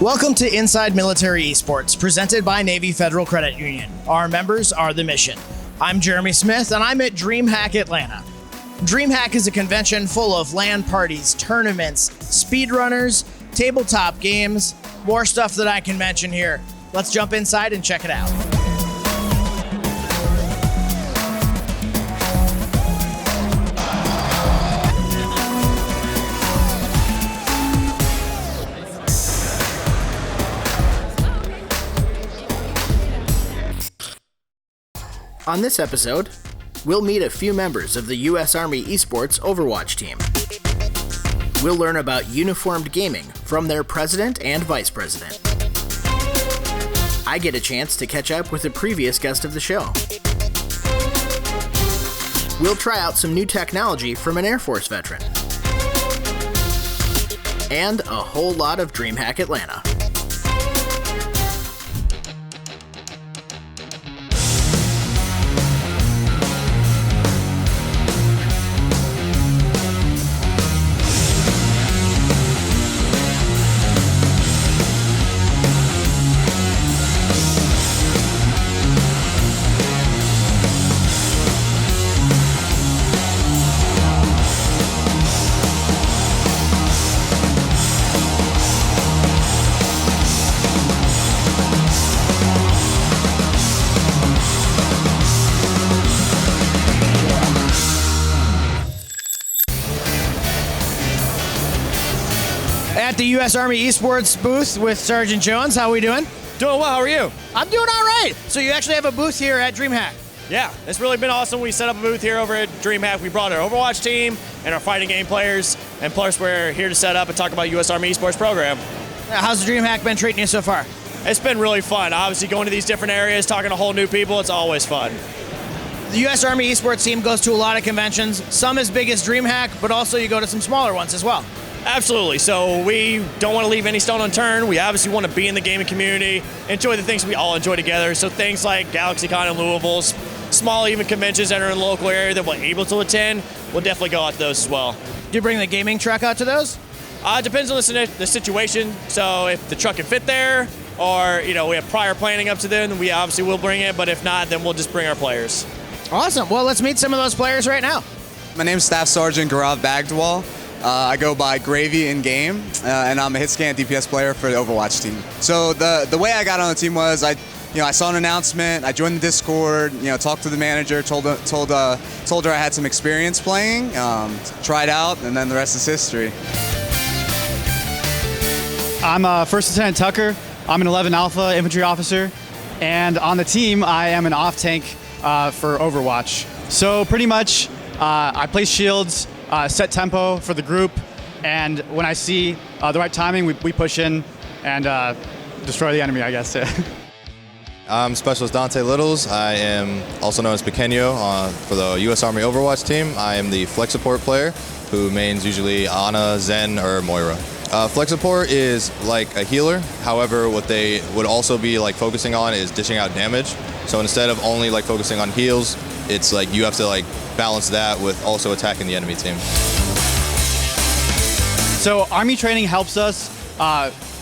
Welcome to Inside Military Esports, presented by Navy Federal Credit Union. Our members are the mission. I'm Jeremy Smith, and I'm at Dreamhack Atlanta. Dreamhack is a convention full of LAN parties, tournaments, speedrunners, tabletop games, more stuff that I can mention here. Let's jump inside and check it out. On this episode, we'll meet a few members of the US Army Esports Overwatch team. We'll learn about uniformed gaming from their president and vice president. I get a chance to catch up with a previous guest of the show. We'll try out some new technology from an Air Force veteran. And a whole lot of Dreamhack Atlanta. At the US Army Esports booth with Sergeant Jones. How are we doing? Doing well, how are you? I'm doing all right. So you actually have a booth here at Dreamhack. Yeah, it's really been awesome. We set up a booth here over at Dreamhack. We brought our Overwatch team and our fighting game players, and plus we're here to set up and talk about US Army Esports program. How's the Dreamhack been treating you so far? It's been really fun. Obviously going to these different areas, talking to whole new people, it's always fun. The US Army Esports team goes to a lot of conventions, some as big as Dreamhack, but also you go to some smaller ones as well. Absolutely. So we don't want to leave any stone unturned. We obviously want to be in the gaming community, enjoy the things we all enjoy together. So things like GalaxyCon and Louisville, small even conventions that are in the local area that we're able to attend, we'll definitely go out to those as well. Do you bring the gaming truck out to those? It depends on the situation. So if the truck can fit there, or we have prior planning up to then, we obviously will bring it. But if not, then we'll just bring our players. Awesome. Well, let's meet some of those players right now. My name's Staff Sergeant Gaurav Bagdwal. I go by Gravy in game, and I'm a hit scan DPS player for the Overwatch team. So the way I got on the team was I saw an announcement, I joined the Discord, talked to the manager, told her I had some experience playing, tried out, and then the rest is history. I'm First Lieutenant Tucker. I'm an 11 Alpha infantry officer, and on the team I am an off tank for Overwatch. So pretty much I place shields, set tempo for the group, and when I see the right timing, we push in and destroy the enemy, I guess. I'm Specialist Dante Littles. I am also known as Pequeño for the US Army Overwatch team. I am the flex support player who mains usually Ana, Zen, or Moira. Flex support is like a healer. However, what they would also be focusing on is dishing out damage. So instead of only focusing on heals, it's you have to balance that with also attacking the enemy team. So Army training helps us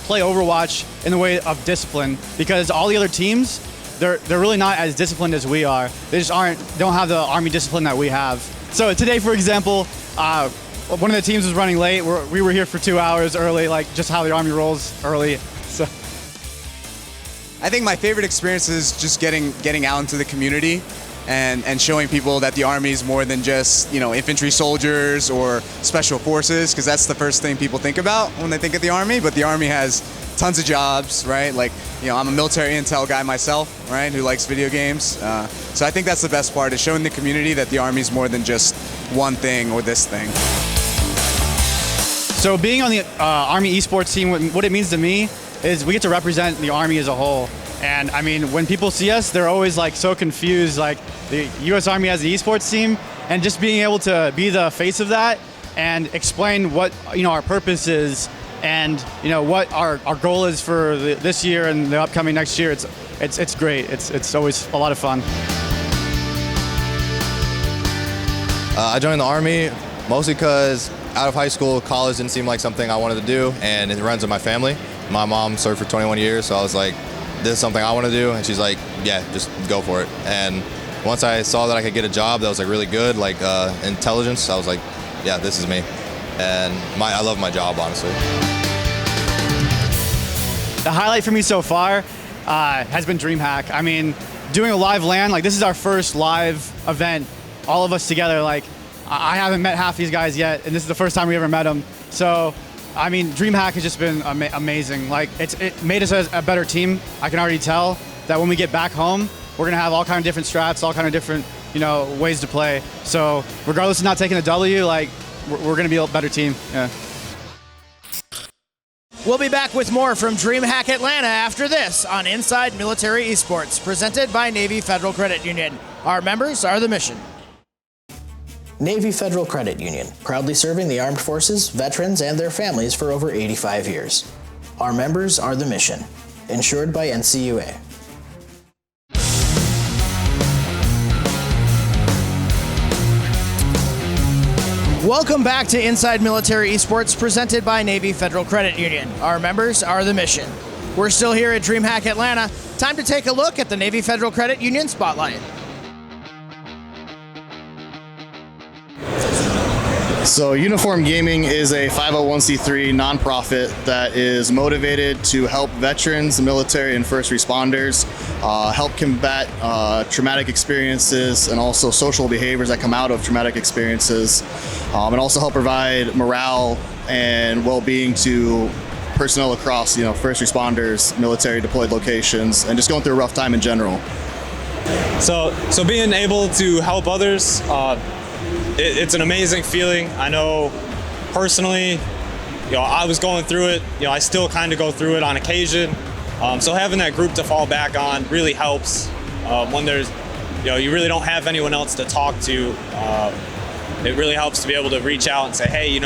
play Overwatch in the way of discipline, because all the other teams, they're really not as disciplined as we are. They just don't have the Army discipline that we have. So today, for example, one of the teams was running late. We were here for 2 hours early, just how the Army rolls early. So I think my favorite experience is just getting out into the community and showing people that the Army is more than just infantry soldiers or special forces, because that's the first thing people think about when they think of the Army. But the Army has tons of jobs, right? I'm a military intel guy myself, right, who likes video games. So I think that's the best part, is showing the community that the Army is more than just one thing or this thing. So being on the Army Esports team, what it means to me is we get to represent the Army as a whole. And I mean, when people see us, they're always so confused, the US Army has the esports team, and just being able to be the face of that and explain what our purpose is, and what our goal is for this year and the upcoming next year. It's great. It's always a lot of fun. I joined the Army mostly because out of high school, college didn't seem like something I wanted to do, and it runs in my family. my mom served for 21 years, so I was like, this is something I want to do. And she's like, yeah, just go for it. And once I saw that I could get a job that was like really good, like intelligence, I was like, yeah, this is me. And I love my job, honestly. The highlight for me so far has been Dreamhack. I mean, doing a live LAN, like this is our first live event, all of us together. Like I haven't met half these guys yet, and this is the first time we ever met them. So, I mean, Dreamhack has just been amazing. Like it made us a better team. I can already tell that when we get back home, we're gonna have all kind of different strats, all kind of different, ways to play. So regardless of not taking a W, like we're gonna be a better team. Yeah. We'll be back with more from Dreamhack Atlanta after this on Inside Military Esports, presented by Navy Federal Credit Union. Our members are the mission. Navy Federal Credit Union, proudly serving the armed forces, veterans, and their families for over 85 years. Our members are the mission. Insured by NCUA. Welcome back to Inside Military Esports, presented by Navy Federal Credit Union. Our members are the mission. We're still here at Dreamhack Atlanta. Time to take a look at the Navy Federal Credit Union Spotlight. So Uniform Gaming is a 501c3 nonprofit that is motivated to help veterans, the military, and first responders help combat traumatic experiences and also social behaviors that come out of traumatic experiences, and also help provide morale and well-being to personnel across, first responders, military deployed locations, and just going through a rough time in general. So being able to help others, it's an amazing feeling. I know personally, I was going through it. I still kind of go through it on occasion. So having that group to fall back on really helps when there's, you really don't have anyone else to talk to. It really helps to be able to reach out and say, hey,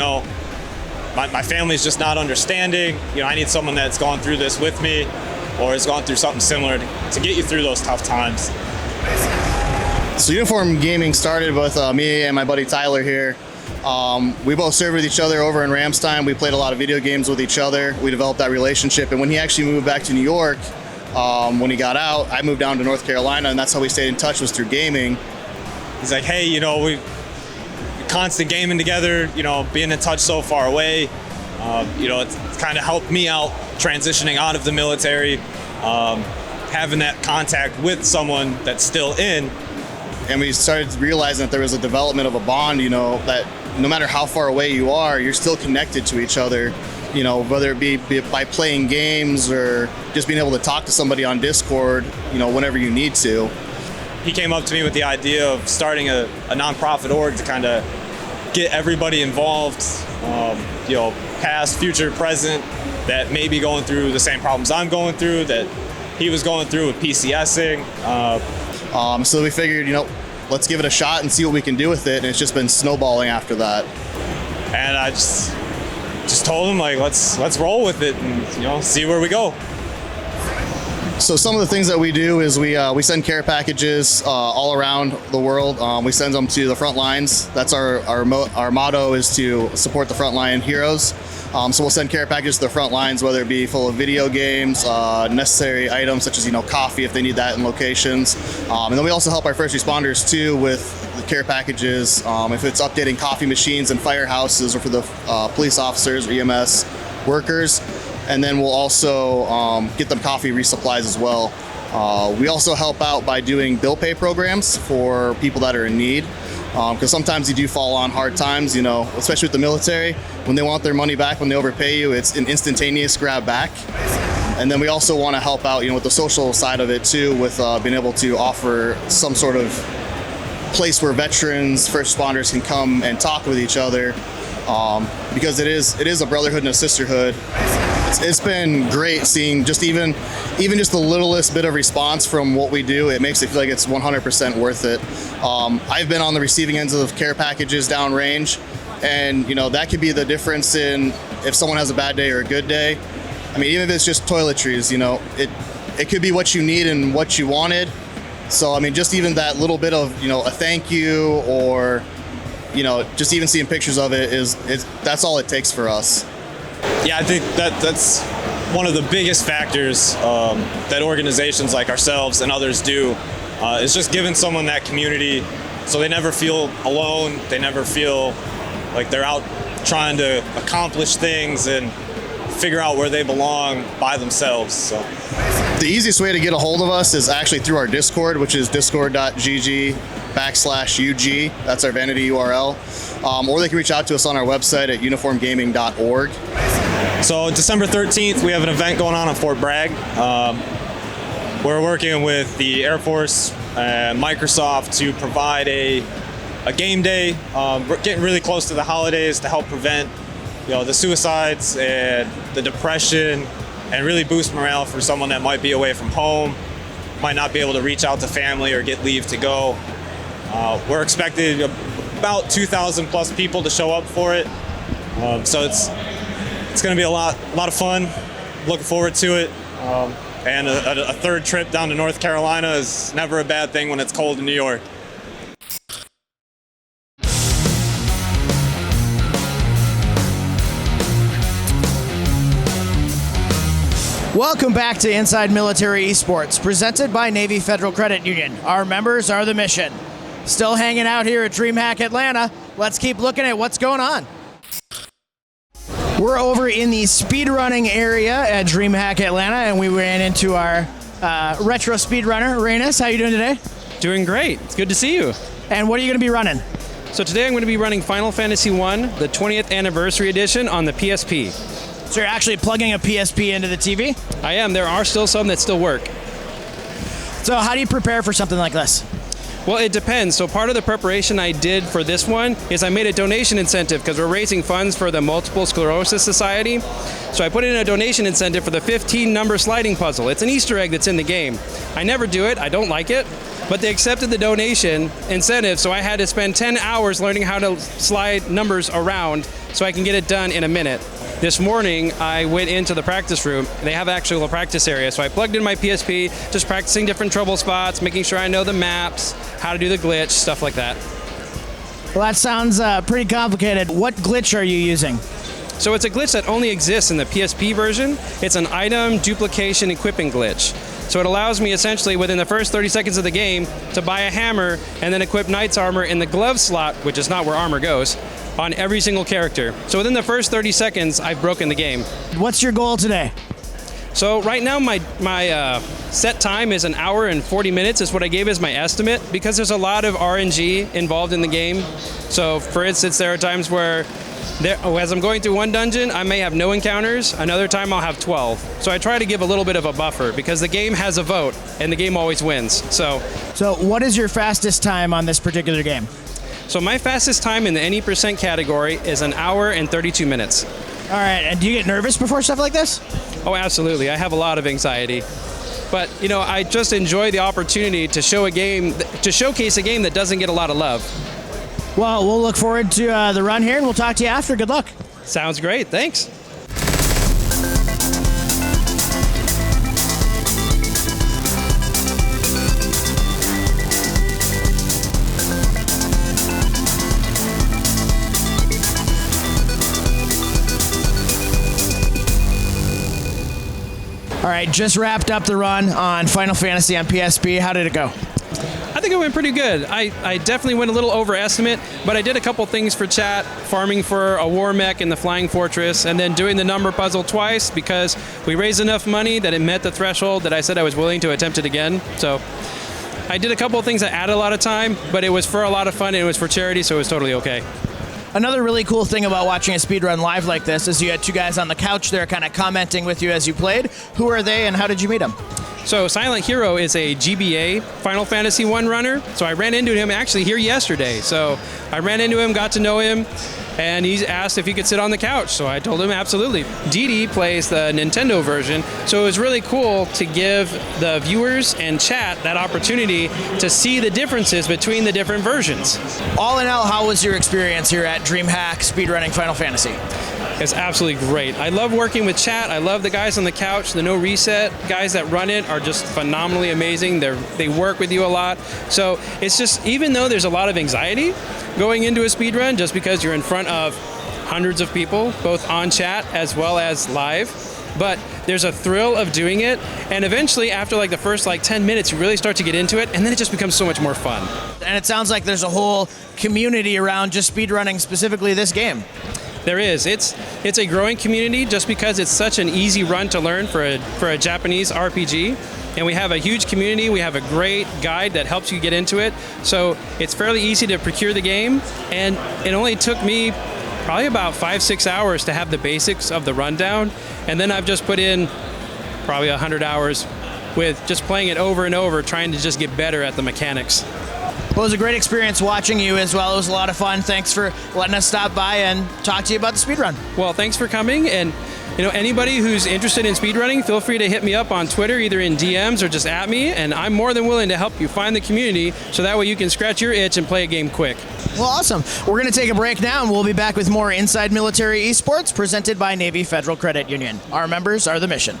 my family's just not understanding. I need someone that's gone through this with me or has gone through something similar to get you through those tough times. So Uniform Gaming started with me and my buddy Tyler here. We both served with each other over in Ramstein. We played a lot of video games with each other. We developed that relationship. And when he actually moved back to New York, when he got out, I moved down to North Carolina, and that's how we stayed in touch, was through gaming. He's like, hey, we constant gaming together, being in touch so far away. It's kind of helped me out transitioning out of the military, having that contact with someone that's still in. And we started realizing that there was a development of a bond, that no matter how far away you are, you're still connected to each other, whether it be by playing games or just being able to talk to somebody on Discord, whenever you need to. He came up to me with the idea of starting a nonprofit org to kind of get everybody involved, past, future, present, that may be going through the same problems I'm going through, that he was going through with PCSing. So we figured, let's give it a shot and see what we can do with it. And it's just been snowballing after that. And I just told him, like, let's roll with it and, see where we go. So some of the things that we do is we send care packages all around the world. We send them to the front lines. That's our motto, is to support the frontline heroes. So we'll send care packages to the front lines, whether it be full of video games, necessary items such as coffee if they need that in locations. And then we also help our first responders too with the care packages. If it's updating coffee machines in firehouses or for the police officers or EMS workers. And then we'll also get them coffee resupplies as well. We also help out by doing bill pay programs for people that are in need. Because sometimes you do fall on hard times, especially with the military. When they want their money back, when they overpay you, it's an instantaneous grab back. And then we also want to help out, with the social side of it too, with being able to offer some sort of place where veterans, first responders can come and talk with each other, because it is a brotherhood and a sisterhood. It's been great seeing even just the littlest bit of response from what we do. It makes it feel like it's 100% worth it. I've been on the receiving ends of care packages downrange, and that could be the difference in if someone has a bad day or a good day. I mean, even if it's just toiletries, it could be what you need and what you wanted. So I mean, just even that little bit of a thank you, or just even seeing pictures of it that's all it takes for us. Yeah, I think that's one of the biggest factors that organizations like ourselves and others do is just giving someone that community so they never feel alone, they never feel like they're out trying to accomplish things and figure out where they belong by themselves. So The easiest way to get a hold of us is actually through our Discord, which is discord.gg/UG. That's our vanity URL. Or they can reach out to us on our website at uniformgaming.org. So December 13th, we have an event going on Fort Bragg. We're working with the Air Force and Microsoft to provide a game day. We're getting really close to the holidays to help prevent, the suicides and the depression, and really boost morale for someone that might be away from home, might not be able to reach out to family or get leave to go. We're expecting about 2,000 plus people to show up for it. So it's going to be a lot of fun. Looking forward to it. And a third trip down to North Carolina is never a bad thing when it's cold in New York. Welcome back to Inside Military Esports, presented by Navy Federal Credit Union. Our members are the mission. Still hanging out here at Dreamhack Atlanta. Let's keep looking at what's going on. We're over in the speedrunning area at Dreamhack Atlanta, and we ran into our retro speedrunner, Raeanus. How you doing today? Doing great. It's good to see you. And what are you going to be running? So today I'm going to be running Final Fantasy I, the 20th Anniversary Edition on the PSP. So you're actually plugging a PSP into the TV? I am. There are still some that still work. So how do you prepare for something like this? Well, it depends. So part of the preparation I did for this one is I made a donation incentive because we're raising funds for the Multiple Sclerosis Society. So I put in a donation incentive for the 15-number sliding puzzle. It's an Easter egg that's in the game. I never do it. I don't like it. But they accepted the donation incentive, so I had to spend 10 hours learning how to slide numbers around so I can get it done in a minute. This morning, I went into the practice room. They have actually a practice area, so I plugged in my PSP, just practicing different trouble spots, making sure I know the maps, how to do the glitch, stuff like that. Well, that sounds pretty complicated. What glitch are you using? So it's a glitch that only exists in the PSP version. It's an item duplication equipping glitch. So it allows me essentially within the first 30 seconds of the game to buy a hammer and then equip knight's armor in the glove slot, which is not where armor goes, on every single character. So within the first 30 seconds, I've broken the game. What's your goal today? So right now my set time is 1 hour and 40 minutes is what I gave as my estimate because there's a lot of RNG involved in the game. So for instance, there are times where as I'm going through one dungeon, I may have no encounters. Another time I'll have 12. So I try to give a little bit of a buffer because the game has a vote and the game always wins. So what is your fastest time on this particular game? So my fastest time in the any percent category is 1 hour and 32 minutes. All right, and do you get nervous before stuff like this? Oh, absolutely. I have a lot of anxiety. But, I just enjoy the opportunity to showcase a game that doesn't get a lot of love. Well, we'll look forward to the run here, and we'll talk to you after. Good luck. Sounds great. Thanks. All right, just wrapped up the run on Final Fantasy on PSP. How did it go? I think it went pretty good. I definitely went a little overestimate, but I did a couple things for chat, farming for a war mech in the Flying Fortress, and then doing the number puzzle twice because we raised enough money that it met the threshold that I said I was willing to attempt it again. So I did a couple of things that added a lot of time, but it was for a lot of fun and it was for charity, so it was totally okay. Another really cool thing about watching a speedrun live like this is you had two guys on the couch there kind of commenting with you as you played. Who are they and how did you meet them? So Silent Hero is a GBA Final Fantasy I runner. So I ran into him actually here yesterday. So I ran into him, got to know him, and he asked if he could sit on the couch. So I told him absolutely. DD plays the Nintendo version. So it was really cool to give the viewers and chat that opportunity to see the differences between the different versions. All in all, how was your experience here at Dreamhack speedrunning Final Fantasy? It's absolutely great. I love working with chat. I love the guys on the couch. The No Reset guys that run it are just phenomenally amazing. They work with you a lot. So it's just, even though there's a lot of anxiety going into a speedrun, just because you're in front of hundreds of people, both on chat as well as live, but there's a thrill of doing it. And eventually, after like the first like 10 minutes, you really start to get into it, and then it just becomes so much more fun. And it sounds like there's a whole community around just speedrunning, specifically this game. There is. It's a growing community just because it's such an easy run to learn for a Japanese RPG. And we have a huge community. We have a great guide that helps you get into it. So it's fairly easy to procure the game. And it only took me probably about 5-6 hours to have the basics of the rundown. And then I've just put in probably 100 hours with just playing it over and over, trying to just get better at the mechanics. Well, it was a great experience watching you as well. It was a lot of fun. Thanks for letting us stop by and talk to you about the speedrun. Well, thanks for coming. And anybody who's interested in speedrunning, feel free to hit me up on Twitter, either in DMs or just at me, and I'm more than willing to help you find the community so that way you can scratch your itch and play a game quick. Well, awesome. We're going to take a break now, and we'll be back with more Inside Military Esports presented by Navy Federal Credit Union. Our members are the mission.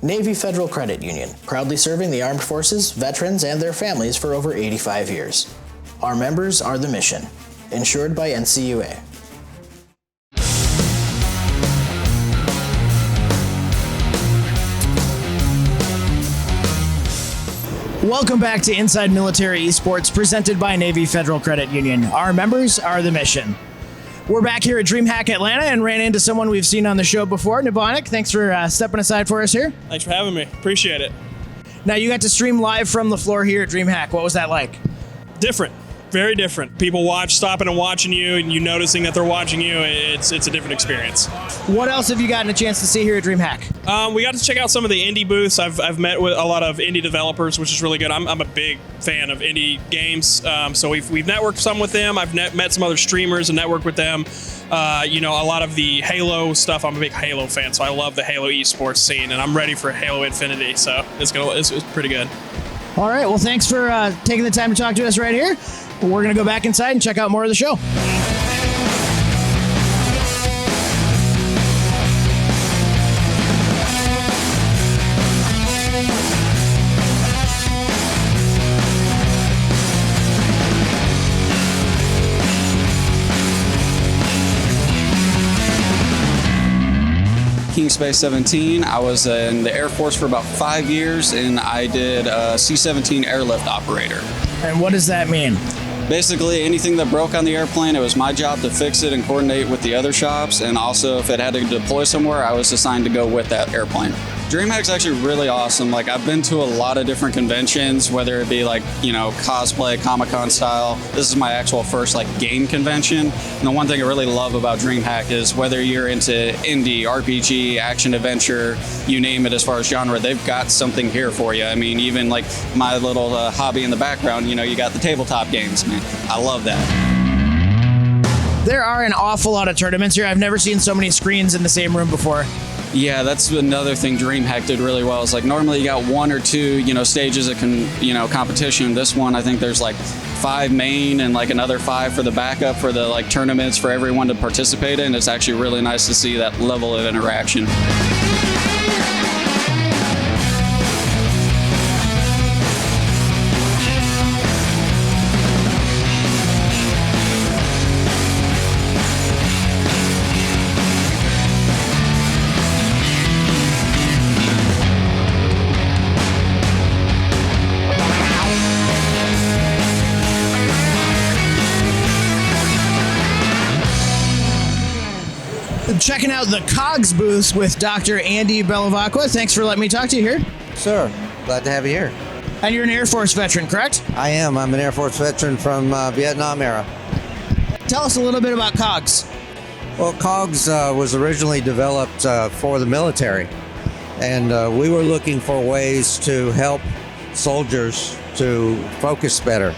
Navy Federal Credit Union, proudly serving the armed forces, veterans, and their families for over 85 years. Our members are the mission. Insured by NCUA. Welcome back to Inside Military Esports presented by Navy Federal Credit Union. Our members are the mission. We're back here at Dreamhack Atlanta and ran into someone we've seen on the show before. Nibonic, thanks for stepping aside for us here. Thanks for having me. Appreciate it. Now, you got to stream live from the floor here at Dreamhack. What was that like? Different. Very different. People stopping and watching you, and you noticing that they're watching you. It's a different experience. What else have you gotten a chance to see here at Dreamhack? We got to check out some of the indie booths. I've met with a lot of indie developers, which is really good. I'm a big fan of indie games, so we've networked some with them. I've met some other streamers and networked with them. A lot of the Halo stuff. I'm a big Halo fan, so I love the Halo esports scene, and I'm ready for Halo Infinity. So it's pretty good. All right. Well, thanks for taking the time to talk to us right here. We're going to go back inside and check out more of the show. King Space 17. I was in the Air Force for about 5 years, and I did a C-17 airlift operator. And what does that mean? Basically, anything that broke on the airplane, it was my job to fix it and coordinate with the other shops, and also if it had to deploy somewhere, I was assigned to go with that airplane. Dreamhack's actually really awesome. Like, I've been to a lot of different conventions, whether it be like, cosplay, Comic-Con style. This is my actual first game convention. And the one thing I really love about Dreamhack is whether you're into indie, RPG, action, adventure, you name it as far as genre, they've got something here for you. I mean, even like my little hobby in the background, you got the tabletop games, man. I love that. There are an awful lot of tournaments here. I've never seen so many screens in the same room before. Yeah, that's another thing Dreamhack did really well. Is like normally you got one or two, stages of competition. This one, I think there's like 5 main and like another 5 for the backup for the tournaments for everyone to participate in. It's actually really nice to see that level of interaction. Checking out the COGS booth with Dr. Andy Bellavacqua. Thanks for letting me talk to you here. Sure. Glad to have you here. And you're an Air Force veteran, correct? I am. I'm an Air Force veteran from Vietnam era. Tell us a little bit about COGS. Well, COGS was originally developed for the military. And we were looking for ways to help soldiers to focus better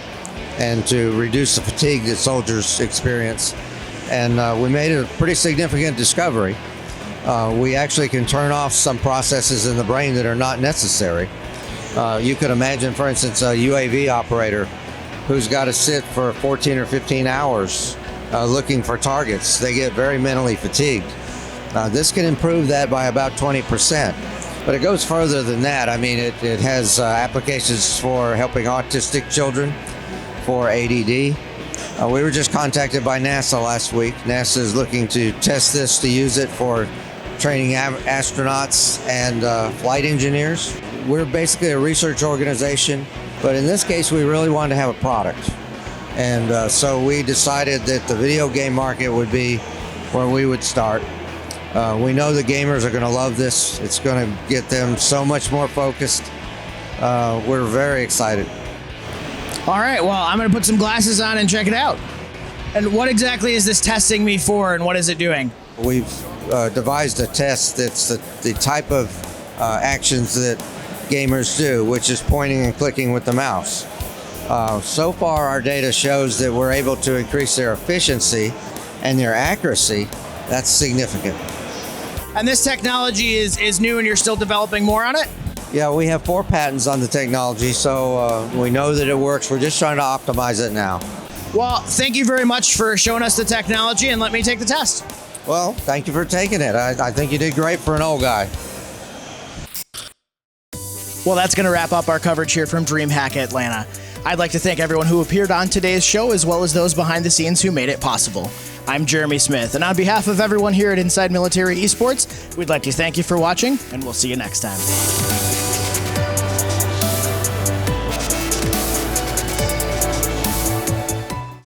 and to reduce the fatigue that soldiers experience. And we made a pretty significant discovery. We actually can turn off some processes in the brain that are not necessary. You could imagine, for instance, a UAV operator who's got to sit for 14 or 15 hours looking for targets. They get very mentally fatigued. This can improve that by about 20%. But it goes further than that. I mean, it has applications for helping autistic children, for ADD, We were just contacted by NASA last week. NASA is looking to test this to use it for training astronauts and flight engineers. We're basically a research organization, but in this case, we really wanted to have a product. And so we decided that the video game market would be where we would start. We know the gamers are going to love this. It's going to get them so much more focused. We're very excited. All right, well, I'm going to put some glasses on and check it out. And what exactly is this testing me for, and what is it doing? We've devised a test that's the type of actions that gamers do, which is pointing and clicking with the mouse. So far, our data shows that we're able to increase their efficiency and their accuracy. That's significant. And this technology is new, and you're still developing more on it? Yeah, we have 4 patents on the technology, so we know that it works. We're just trying to optimize it now. Well, thank you very much for showing us the technology, and let me take the test. Well, thank you for taking it. I think you did great for an old guy. Well, that's going to wrap up our coverage here from Dreamhack Atlanta. I'd like to thank everyone who appeared on today's show, as well as those behind the scenes who made it possible. I'm Jeremy Smith, and on behalf of everyone here at Inside Military Esports, we'd like to thank you for watching, and we'll see you next time.